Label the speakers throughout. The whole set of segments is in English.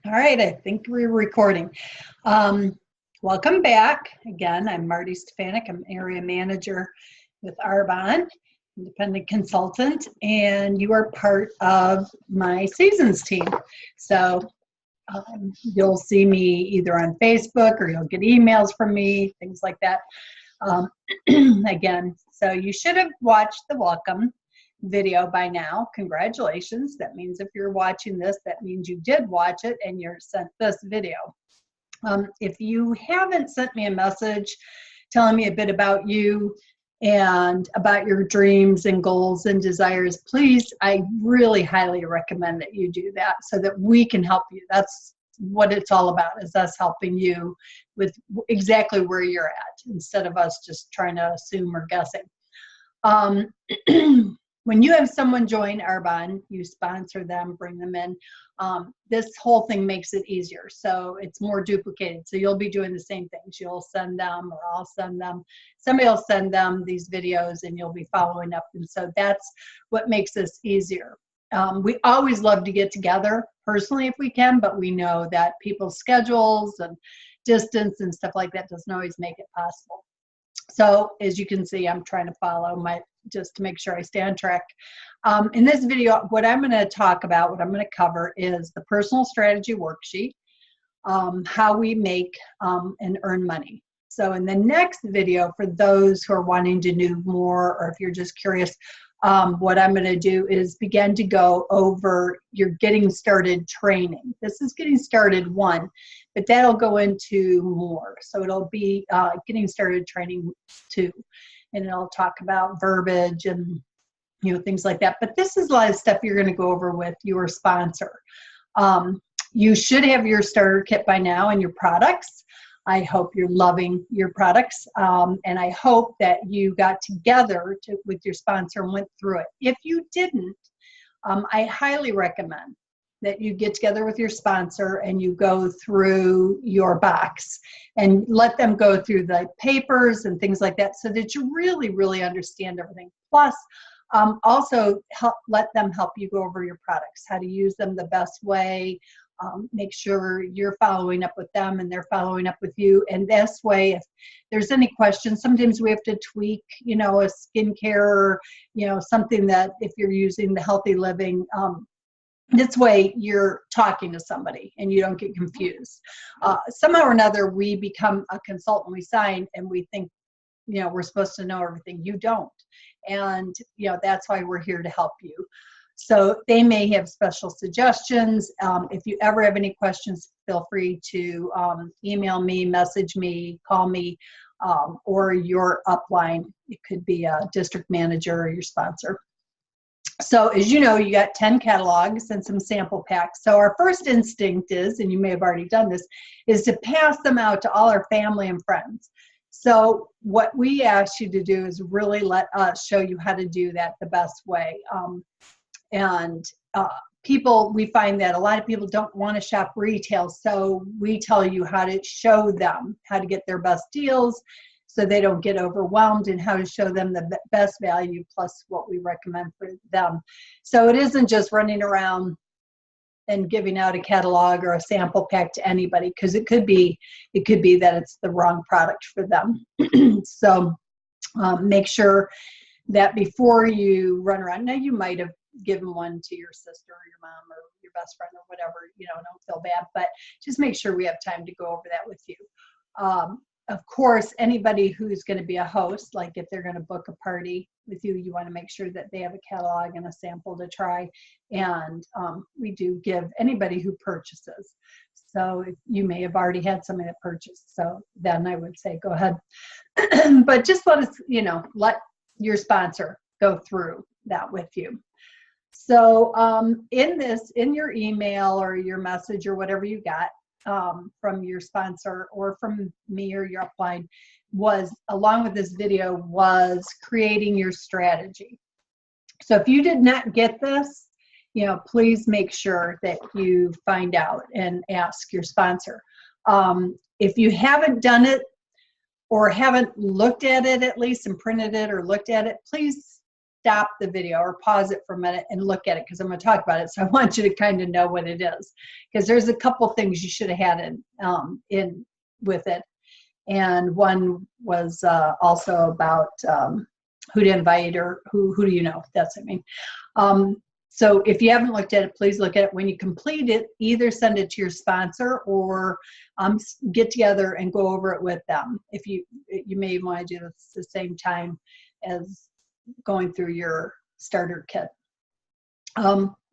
Speaker 1: All right, I think we're recording. Um, Welcome back. Again, I'm Marty Stefanik. I'm area manager with Arbonne, independent consultant, and you are part of my seasons team. So you'll see me either on Facebook or you'll get emails from me, things like that. Um, Again, so you should have watched the welcome video by now. Congratulations. That means if you're watching this, that means you did watch it and you're sent this video. If you haven't sent me a message telling me a bit about you and about your dreams and goals and desires, please, I really highly recommend that you do that so that we can help you. That's what it's all about, is us helping you with exactly where you're at instead of us just trying to assume or guessing. Um, when you have someone join Arbonne, you sponsor them, bring them in. This whole thing makes it easier. So it's more duplicated. So you'll be doing the same things. You'll send them, or I'll send them. Somebody will send them these videos and you'll be following up. And so that's what makes this easier. We always love to get together personally if we can, but we know that people's schedules and distance and stuff like that doesn't always make it possible. So as you can see, I'm trying to follow just to make sure I stay on track. In this video, what I'm going to talk about, what I'm going to cover is the personal strategy worksheet, how we make and earn money. So in the next video, for those who are wanting to know more, or if you're just curious, what I'm going to do is begin to go over your getting started training. This is getting started 1, but that'll go into more. So it'll be getting started training 2, and it'll talk about verbiage and things like that. But this is a lot of stuff you're going to go over with your sponsor. You should have your starter kit by now and your products. I hope you're loving your products, and I hope that you got together with your sponsor and went through it. If you didn't, I highly recommend that you get together with your sponsor and you go through your box and let them go through the papers and things like that so that you really, really understand everything. Plus, also let them help you go over your products, how to use them the best way. Make sure you're following up with them and they're following up with you. And this way, if there's any questions, sometimes we have to tweak, a skincare, something that if you're using the Healthy Living, this way you're talking to somebody and you don't get confused. Somehow or another, we become a consultant, we sign, and we think, we're supposed to know everything. You don't. And, that's why we're here to help you. So they may have special suggestions. If you ever have any questions, feel free to email me, message me, call me, or your upline. It could be a district manager or your sponsor. So as you know, you got 10 catalogs and some sample packs. So our first instinct is, and you may have already done this, is to pass them out to all our family and friends. So what we ask you to do is really let us show you how to do that the best way. We find that a lot of people don't want to shop retail, so we tell you how to show them how to get their best deals so they don't get overwhelmed, and how to show them the best value plus what we recommend for them. So it isn't just running around and giving out a catalog or a sample pack to anybody, because it could be that it's the wrong product for them. So make sure that before you run around, now you might have given one to your sister or your mom or your best friend or whatever, don't feel bad, but just make sure we have time to go over that with you. Of course, anybody who's going to be a host, like if they're going to book a party with you, you want to make sure that they have a catalog and a sample to try. And we do give anybody who purchases. So you may have already had somebody that purchased. So then I would say, go ahead. But just let us, let your sponsor go through that with you. So in your email or your message or whatever you got from your sponsor or from me or your upline, was, along with this video, was creating your strategy. So if you did not get this, please make sure that you find out and ask your sponsor. If you haven't done it or haven't looked at it at least and printed it or looked at it, please stop the video or pause it for a minute and look at it, because I'm going to talk about it. So I want you to kind of know what it is, because there's a couple things you should have had in with it. And one was also about who to invite, or who do you know? That's what I mean. So if you haven't looked at it, please look at it. When you complete it, either send it to your sponsor or get together and go over it with them. If you may want to do this at the same time as going through your starter kit.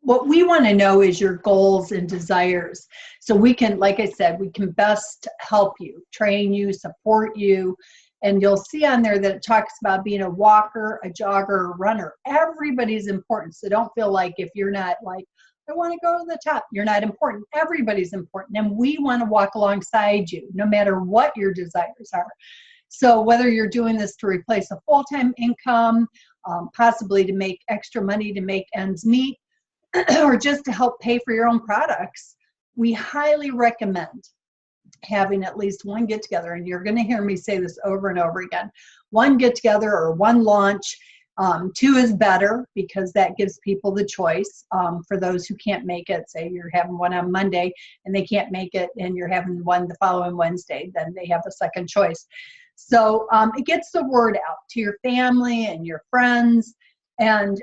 Speaker 1: What we want to know is your goals and desires. So we can, like I said, we can best help you, train you, support you. And you'll see on there that it talks about being a walker, a jogger, a runner. Everybody's important. So don't feel like if you're not like, I want to go to the top, you're not important. Everybody's important. And we want to walk alongside you, no matter what your desires are. So whether you're doing this to replace a full-time income, possibly to make extra money to make ends meet, or just to help pay for your own products, we highly recommend having at least one get together. And you're going to hear me say this over and over again. One get together or one launch. Two is better, because that gives people the choice. For those who can't make it, say you're having one on Monday and they can't make it, and you're having one the following Wednesday, then they have a second choice. So it gets the word out to your family and your friends, and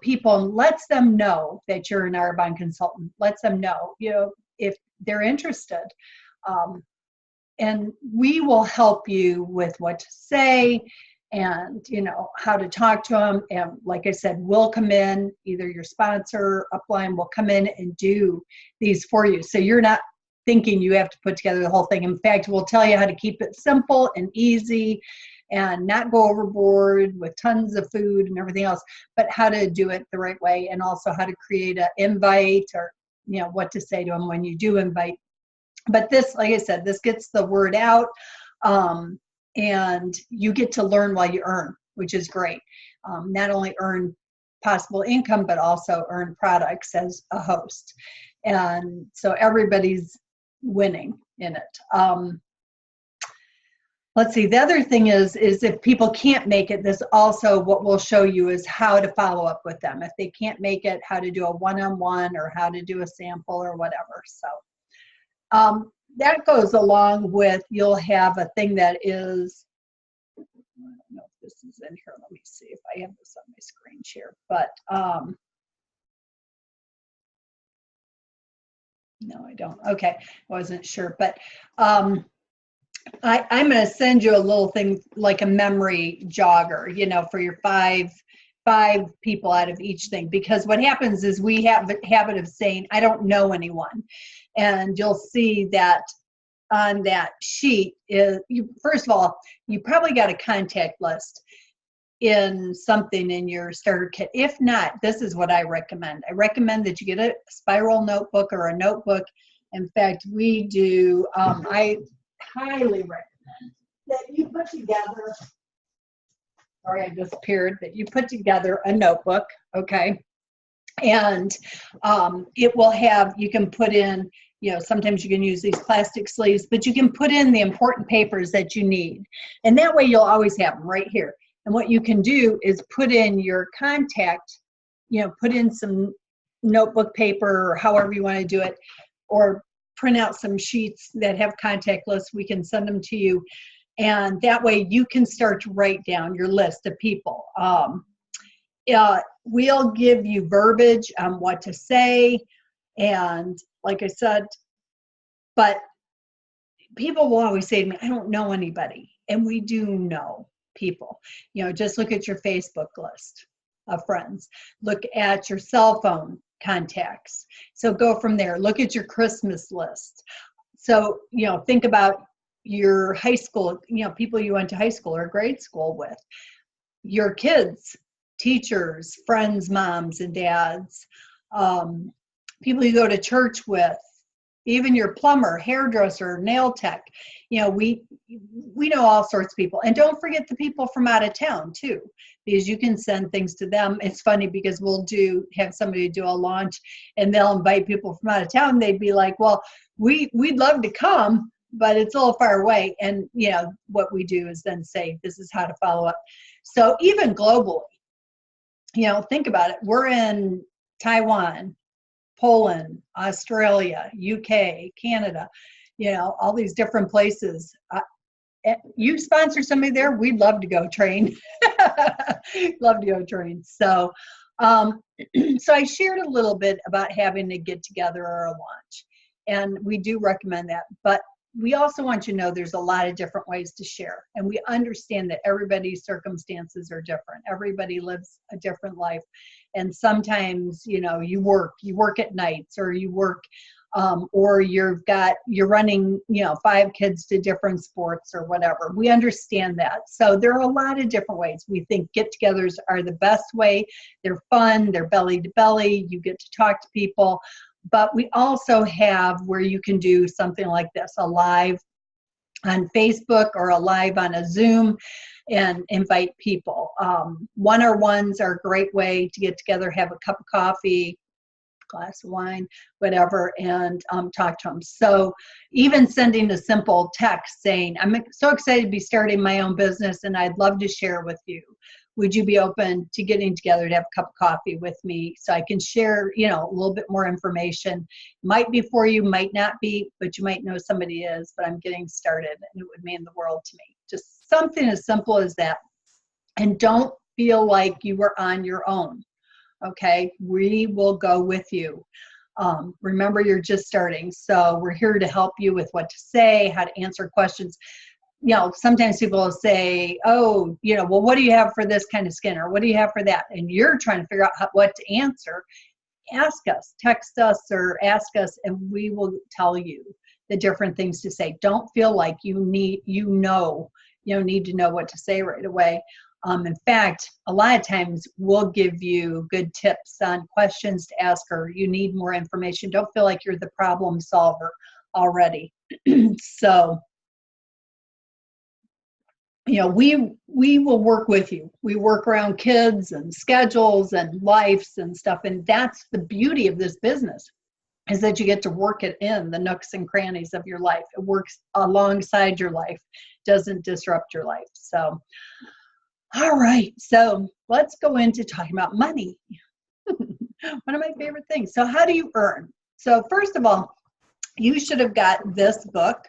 Speaker 1: people, and lets them know that you're an Arbonne consultant. Lets them know, if they're interested. And we will help you with what to say, and how to talk to them. And like I said, we'll come in, either your sponsor, upline, will come in and do these for you. So you're not thinking you have to put together the whole thing. In fact, we'll tell you how to keep it simple and easy, and not go overboard with tons of food and everything else, but how to do it the right way, and also how to create an invite, or what to say to them when you do invite. But this, like I said, this gets the word out, and you get to learn while you earn, which is great. Not only earn possible income, but also earn products as a host. And so everybody's winning in it. Let's see, the other thing is if people can't make it, this also, what we'll show you is how to follow up with them. If they can't make it, how to do a one-on-one, or how to do a sample or whatever. So that goes along with, you'll have a thing that is, I don't know if this is in here. Let me see if I have this on my screen share. But no, I don't. Okay, wasn't sure. But I'm going to send you a little thing like a memory jogger, for your five people out of each thing. Because what happens is we have a habit of saying, I don't know anyone. And you'll see that on that sheet is, first of all, you probably got a contact list in something in your starter kit. If not, this is what I recommend. I recommend that you get a spiral notebook or a notebook. In fact, we do, I highly recommend that you put together, sorry, I disappeared, that you put together a notebook, okay? And it will have, you can put in, sometimes you can use these plastic sleeves, but you can put in the important papers that you need. And that way you'll always have them right here. And what you can do is put in your contact, put in some notebook paper, or however you want to do it, or print out some sheets that have contact lists. We can send them to you. And that way you can start to write down your list of people. We'll give you verbiage on what to say. And like I said, but people will always say to me, I don't know anybody. And we do know people. Just look at your Facebook list of friends. Look at your cell phone contacts. So go from there. Look at your Christmas list. So, think about your high school, people you went to high school or grade school with, your kids, teachers, friends, moms and dads, people you go to church with, even your plumber, hairdresser, nail tech. We know all sorts of people. And don't forget the people from out of town too, because you can send things to them. It's funny because we'll have somebody do a launch and they'll invite people from out of town. They'd be like, well, we'd love to come, but it's a little far away. And what we do is then say, this is how to follow up. So even globally, think about it. We're in Taiwan, Poland, Australia, UK, Canada, all these different places. You sponsor somebody there, we'd love to go train. Love to go train. So, so I shared a little bit about having a get together or a launch, and we do recommend that. But we also want you to know there's a lot of different ways to share, and we understand that everybody's circumstances are different. Everybody lives a different life, and sometimes you work at nights, or you work or you're running 5 kids to different sports or whatever. We understand that. So there are a lot of different ways. We think get-togethers are the best way. They're fun, they're belly to belly, you get to talk to people. But we also have where you can do something like this, a live on Facebook or a live on a Zoom, and invite people. One-on-ones are a great way to get together, have a cup of coffee, glass of wine, whatever, and talk to them. So even sending a simple text saying, I'm so excited to be starting my own business and I'd love to share with you. Would you be open to getting together to have a cup of coffee with me so I can share, a little bit more information? Might be for you, might not be, but you might know somebody is, but I'm getting started and it would mean the world to me. Just something as simple as that. And don't feel like you were on your own. Okay, we will go with you. Remember, you're just starting, so we're here to help you with what to say, how to answer questions. Sometimes people will say, oh, well, what do you have for this kind of skin, or what do you have for that? And you're trying to figure out what to answer. Ask us, text us, or ask us, and we will tell you the different things to say. Don't feel like you need to know what to say right away. In fact, a lot of times we'll give you good tips on questions to ask, or you need more information. Don't feel like you're the problem solver already. So, we will work with you. We work around kids and schedules and lives and stuff. And that's the beauty of this business, is that you get to work it in the nooks and crannies of your life. It works alongside your life, doesn't disrupt your life. So, all right, so let's go into talking about money. One of my favorite things. So how do you earn? So first of all, you should have got this book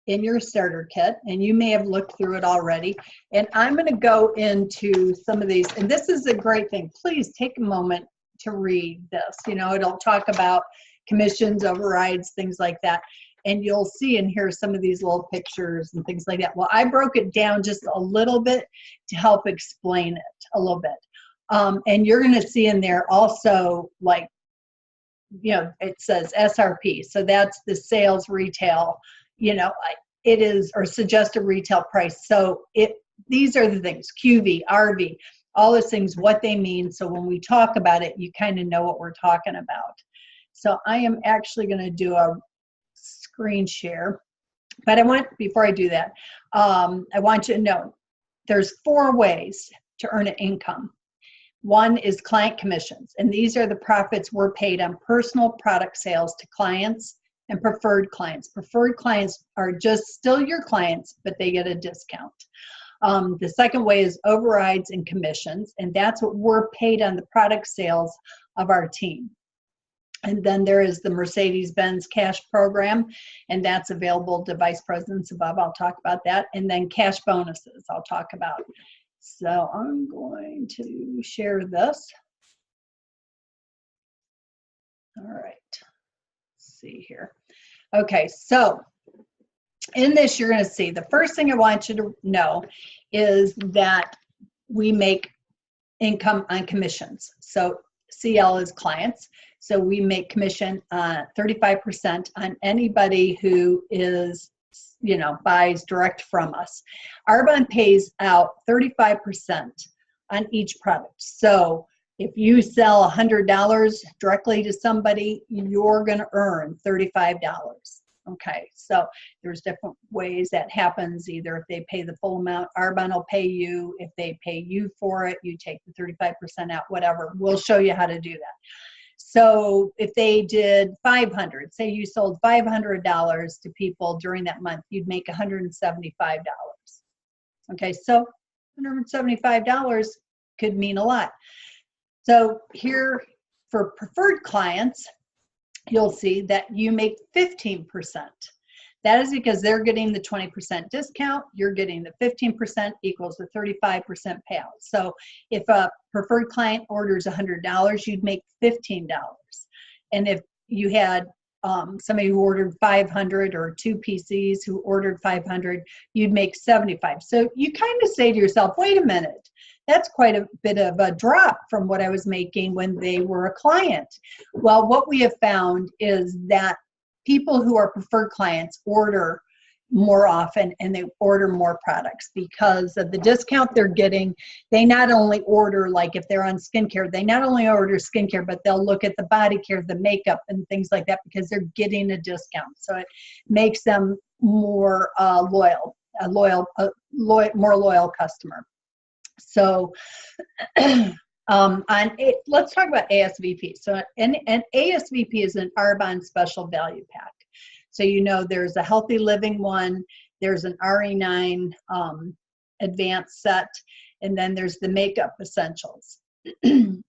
Speaker 1: in your starter kit, and you may have looked through it already. And I'm going to go into some of these, and this is a great thing. Please take a moment to read this. It'll talk about commissions, overrides, things like that. And you'll see in here some of these little pictures and things like that. Well, I broke it down just a little bit to help explain it a little bit. And you're going to see in there also, like, it says SRP. So that's the sales retail, it is, or suggested retail price. So these are the things, QV, RV, all those things, what they mean. So when we talk about it, you kind of know what we're talking about. So I am actually going to do a screen share, but before I do that, I want you to know there's 4 ways to earn an income. One is client commissions, and these are the profits we're paid on personal product sales to clients and preferred clients. Preferred clients are just still your clients, but they get a discount. The second way is overrides and commissions, and that's what we're paid on the product sales of our team. And then there is the Mercedes-Benz cash program, and that's available to vice presidents above. I'll talk about that. And then cash bonuses I'll talk about. So I'm going to share this. All right, let's see here. Okay, so in this, you're going to see the first thing I want you to know is that we make income on commissions. So CL is clients. So we make commission 35% on anybody who is, buys direct from us. Arbonne pays out 35% on each product. So if you sell $100 directly to somebody, you're going to earn $35. Okay, so there's different ways that happens. Either if they pay the full amount, Arbonne will pay you. If they pay you for it, you take the 35% out, whatever. We'll show you how to do that. So if they did 500, say you sold $500 to people during that month, you'd make $175. Okay, so $175 could mean a lot. So here for preferred clients, you'll see that you make 15%. That is because they're getting the 20% discount, you're getting the 15% equals the 35% payout. So if a preferred client orders $100, you'd make $15. And if you had somebody who ordered 500 or two PCs who ordered 500, you'd make 75. So you kind of say to yourself, wait a minute, that's quite a bit of a drop from what I was making when they were a client. Well, what we have found is that people who are preferred clients order more often and they order more products because of the discount they're getting. They not only order, like if they're on skincare, they not only order skincare, but they'll look at the body care, the makeup and things like that because they're getting a discount. So it makes them more loyal, more loyal customer. So let's talk about ASVP. So an ASVP is an Arbonne Special Value Pack. So you know there's a Healthy Living one, there's an RE9 advanced set, and then there's the Makeup Essentials.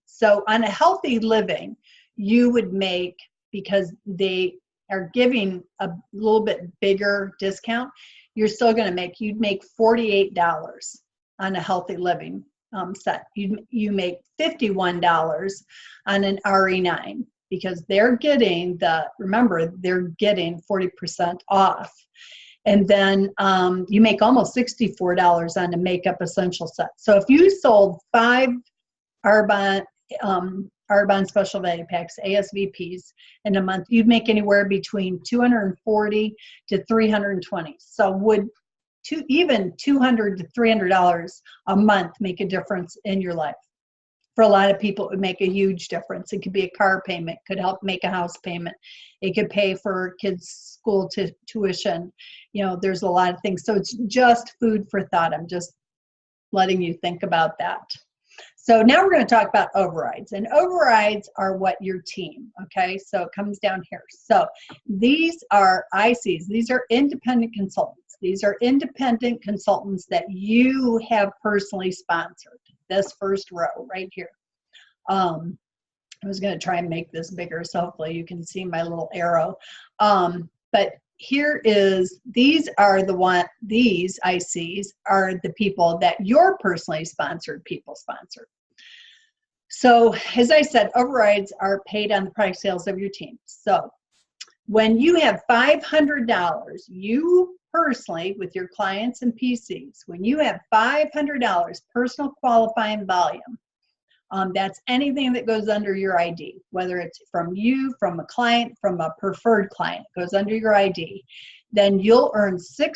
Speaker 1: So on a Healthy Living, you would make, because they are giving a little bit bigger discount, you're still going to make, you'd make $48 on a Healthy Living set. You make $51 on an RE9 because they're getting remember, they're getting 40% off. And then you make almost $64 on a Makeup Essential set. So if you sold 5 Arbonne Special Value Packs, ASVPs, in a month, you'd make anywhere between $240 to $320. So would even $200 to $300 a month make a difference in your life? For a lot of people, it would make a huge difference. It could be a car payment, could help make a house payment. It could pay for kids' school tuition. You know, there's a lot of things. So it's just food for thought. I'm just letting you think about that. So now we're going to talk about overrides. And overrides are what your team, okay? So it comes down here. So these are ICs. These are independent consultants. These are independent consultants that you have personally sponsored. This first row right here. I was going to try and make this bigger, so hopefully you can see my little arrow. But here is, these ICs are the people that your personally sponsored people sponsored. So as I said, overrides are paid on the product sales of your team. So when you have $500, you personally, with your clients and PCs, when you have $500 personal qualifying volume, that's anything that goes under your ID, whether it's from you, from a client, from a preferred client, goes under your ID, then you'll earn 6%,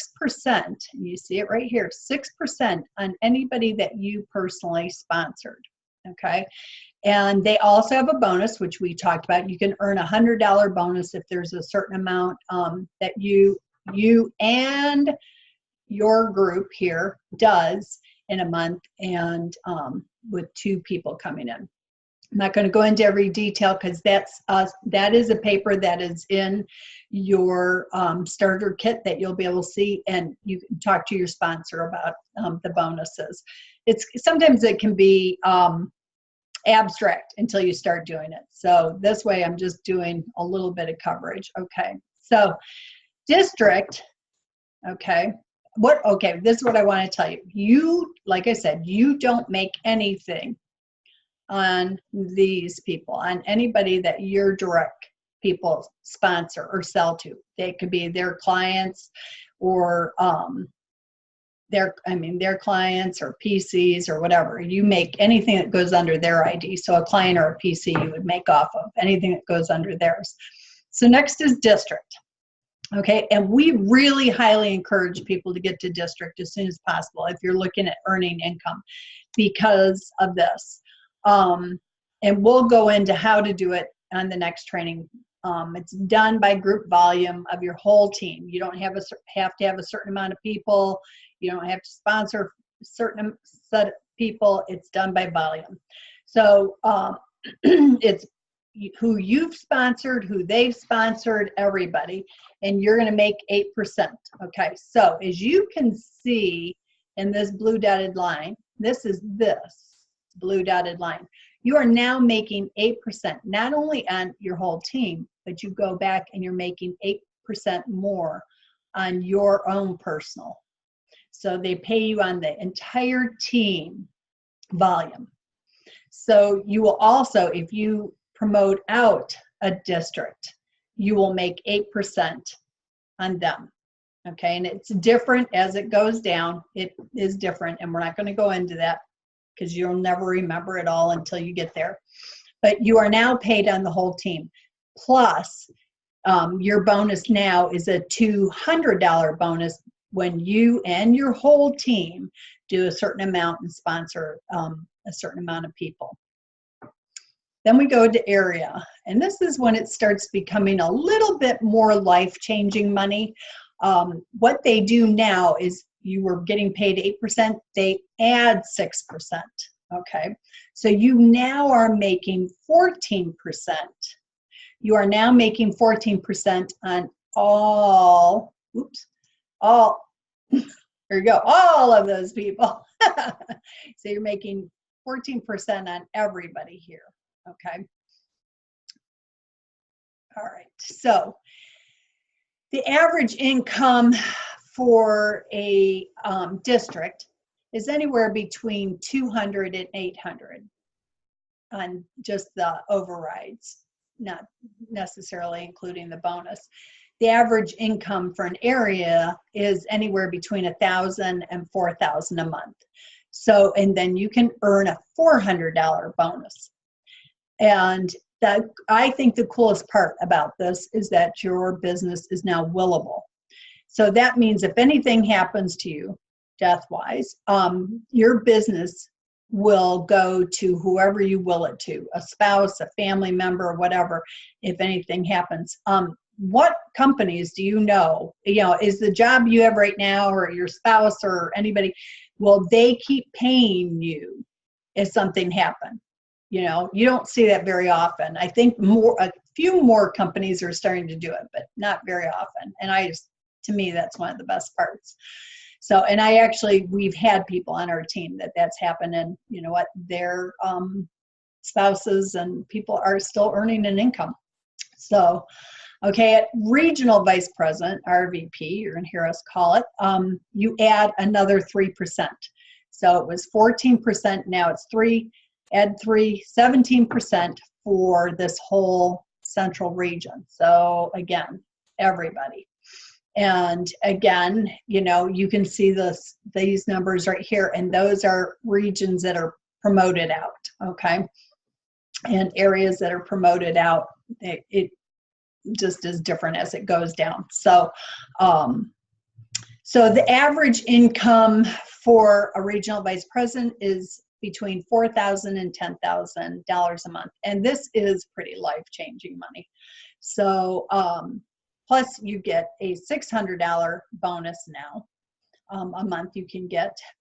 Speaker 1: and you see it right here, 6% on anybody that you personally sponsored, okay? And they also have a bonus, which we talked about. You can earn a $100 bonus if there's a certain amount that you and your group here does in a month, and with 2 people coming in. I'm not going to go into every detail because that is a paper that is in your starter kit that you'll be able to see, and you can talk to your sponsor about the bonuses. Sometimes it can be abstract until you start doing it. So this way I'm just doing a little bit of coverage. Okay, so district, okay, this is what I want to tell you. You, like I said, you don't make anything on these people, on anybody that your direct people sponsor or sell to. They could be their clients or their clients or PCs or whatever. You make anything that goes under their ID. So a client or a PC you would make off of, anything that goes under theirs. So next is district. Okay, and we really highly encourage people to get to district as soon as possible if you're looking at earning income because of this. And we'll go into how to do it on the next training. It's done by group volume of your whole team. You don't have to have a certain amount of people. You don't have to sponsor a certain set of people. It's done by volume. So it's who you've sponsored, who they've sponsored, everybody, and you're going to make 8%. Okay, so as you can see in this blue dotted line, this is this blue dotted line. You are now making 8%, not only on your whole team, but you go back and you're making 8% more on your own personal. So they pay you on the entire team volume. So you will also, if you promote out a district, you will make 8% on them. Okay, and it's different as it goes down. It is different, and we're not going to go into that because you'll never remember it all until you get there. But you are now paid on the whole team. Plus, your bonus now is a $200 bonus when you and your whole team do a certain amount and sponsor a certain amount of people. Then we go to area, and this is when it starts becoming a little bit more life-changing money. What they do now is you were getting paid 8%, they add 6%, okay? So you now are making 14%. You are now making 14% on all, there you go, all of those people. So you're making 14% on everybody here, okay? All right, so the average income for a district is anywhere between 200 and 800 on just the overrides, not necessarily including the bonus. The average income for an area is anywhere between 1,000 and 4,000 a month. So, and then you can earn a $400 bonus. And that, I think the coolest part about this is that your business is now willable. So that means if anything happens to you, death-wise, your business will go to whoever you will it to, a spouse, a family member, whatever, if anything happens. What companies do you know, is the job you have right now or your spouse or anybody, will they keep paying you if something happened? You don't see that very often. I think a few more companies are starting to do it, but not very often. And to me, that's one of the best parts. So, and we've had people on our team that's happened, and you know what, their spouses and people are still earning an income. So, okay, at regional vice president, RVP, you're going to hear us call it, you add another 3%. So it was 14%, now it's 3, add 3, 17% for this whole central region. So again, everybody. And again, you can see these numbers right here, and those are regions that are promoted out, okay? And areas that are promoted out, it just is different as it goes down. So, so the average income for a regional vice president is between $4,000 and $10,000 a month, and this is pretty life-changing money. So, plus you get a $600 bonus now a month you can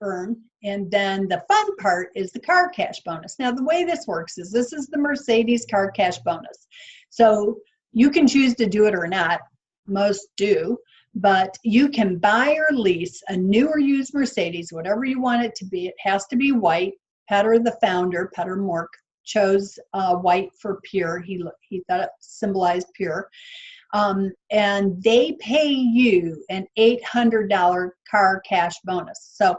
Speaker 1: earn. And then the fun part is the car cash bonus. Now the way this works is this is the Mercedes car cash bonus. So you can choose to do it or not, most do, but you can buy or lease a new or used Mercedes, whatever you want it to be. It has to be white. Petter, the founder, Petter Mork, chose white for pure. He thought it symbolized pure. And they pay you an $800 car cash bonus. So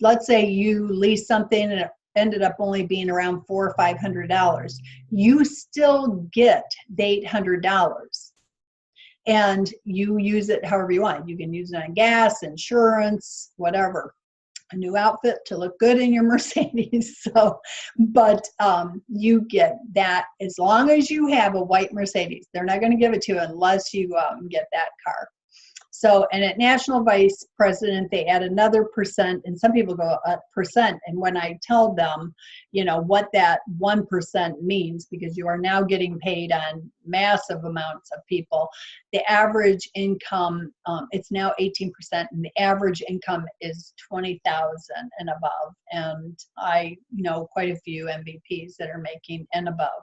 Speaker 1: let's say you lease something and it ended up only being around $400 or $500. You still get the $800. And you use it however you want. You can use it on gas, insurance, whatever. A new outfit to look good in your Mercedes. So, but you get that as long as you have a white Mercedes. They're not going to give it to you unless you get that car. So, and at National Vice President, they add another %, and some people go a %. And when I tell them, what that 1% means, because you are now getting paid on massive amounts of people, the average income, it's now 18%, and the average income is $20,000 and above. And I know quite a few MVPs that are making and above.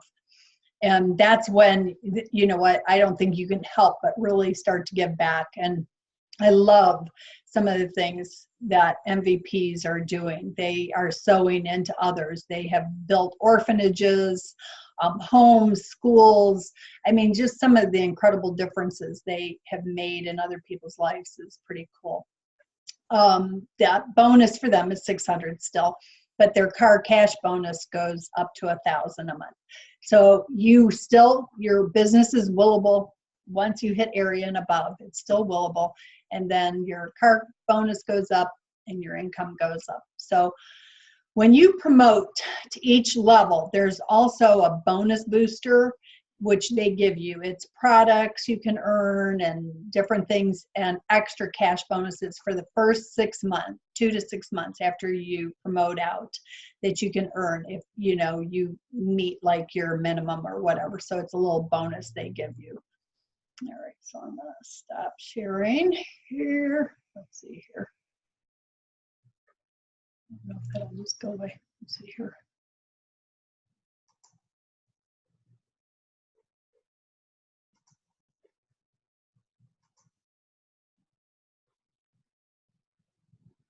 Speaker 1: And that's when, I don't think you can help but really start to give back. And I love some of the things that MVPs are doing. They are sewing into others. They have built orphanages, homes, schools. I mean, just some of the incredible differences they have made in other people's lives is pretty cool. That bonus for them is $600 still, but their car cash bonus goes up to $1,000 a month. So you still, your business is willable. Once you hit area and above, it's still willable. And then your car bonus goes up and your income goes up. So when you promote to each level, there's also a bonus booster, which they give you. It's products you can earn and different things and extra cash bonuses for the first 6 months, 2 to 6 months after you promote out, that you can earn if you know you meet like your minimum or whatever. So it's a little bonus they give you. All right, so I'm gonna stop sharing here. Let's see here. I don't know if that'll just go away. Let's see here.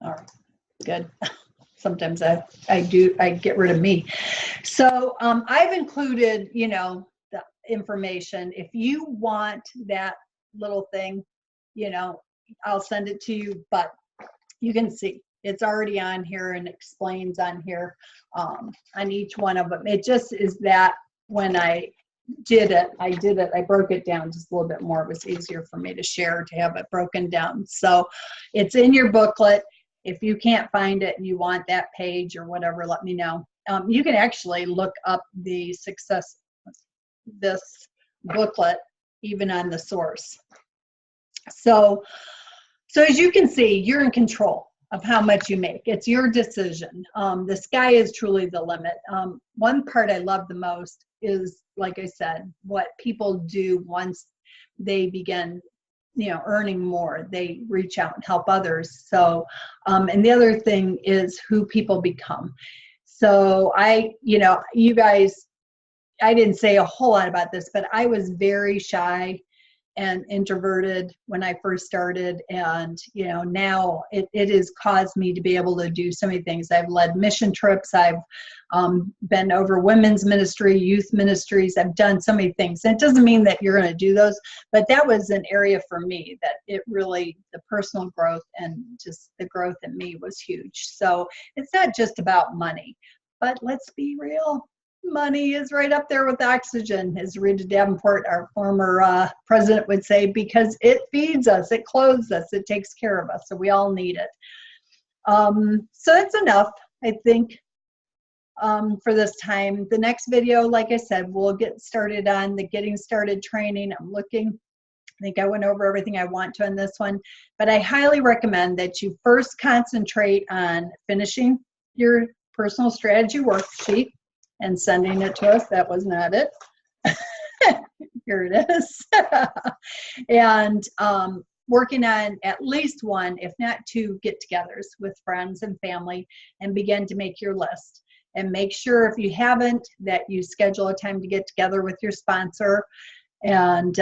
Speaker 1: All right, good. Sometimes I get rid of me. So I've included, you know, the information. If you want that little thing, you know, I'll send it to you, but you can see it's already on here and explains on here on each one of them. It just is that when I did it, I broke it down just a little bit more. It was easier for me to share, to have it broken down. So it's in your booklet. If you can't find it and you want that page or whatever, let me know. You can actually look up the success, this booklet, even on the source. So as you can see, you're in control of how much you make. It's your decision. The sky is truly the limit. One part I love the most is, like I said, what people do once they begin, you know, earning more. They reach out and help others. So, and the other thing is who people become. So you know, you guys, I didn't say a whole lot about this, but I was very shy and introverted when I first started. And, you know, now it has caused me to be able to do so many things. I've led mission trips. I've been over women's ministry, youth ministries. I've done so many things. And it doesn't mean that you're going to do those, but that was an area for me that it really, the personal growth and just the growth in me was huge. So it's not just about money, but let's be real. Money is right up there with oxygen, as Rita Davenport, our former president, would say, because it feeds us, it clothes us, it takes care of us, so we all need it. So that's enough, I think, for this time. The next video, like I said, we'll get started on the Getting Started training. I'm looking, I think I went over everything I want to on this one, but I highly recommend that you first concentrate on finishing your personal strategy worksheet and sending it to us. That was not it. Here it is. And working on at least one, if not two, get-togethers with friends and family, and begin to make your list. And make sure, if you haven't, that you schedule a time to get together with your sponsor, and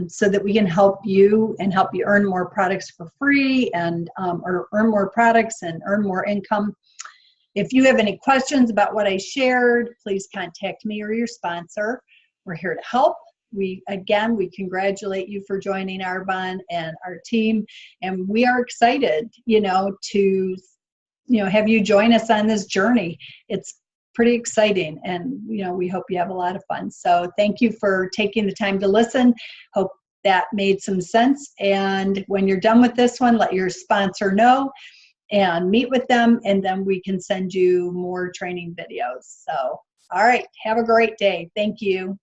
Speaker 1: so that we can help you and help you earn more products for free, and or earn more products and earn more income. If you have any questions about what I shared, please contact me or your sponsor. We're here to help. We congratulate you for joining Arbonne and our team, and we are excited, you know, to, you know, have you join us on this journey. It's pretty exciting, and, you know, we hope you have a lot of fun. So thank you for taking the time to listen. Hope that made some sense. And when you're done with this one, let your sponsor know and meet with them, and then we can send you more training videos. So, all right, have a great day. Thank you.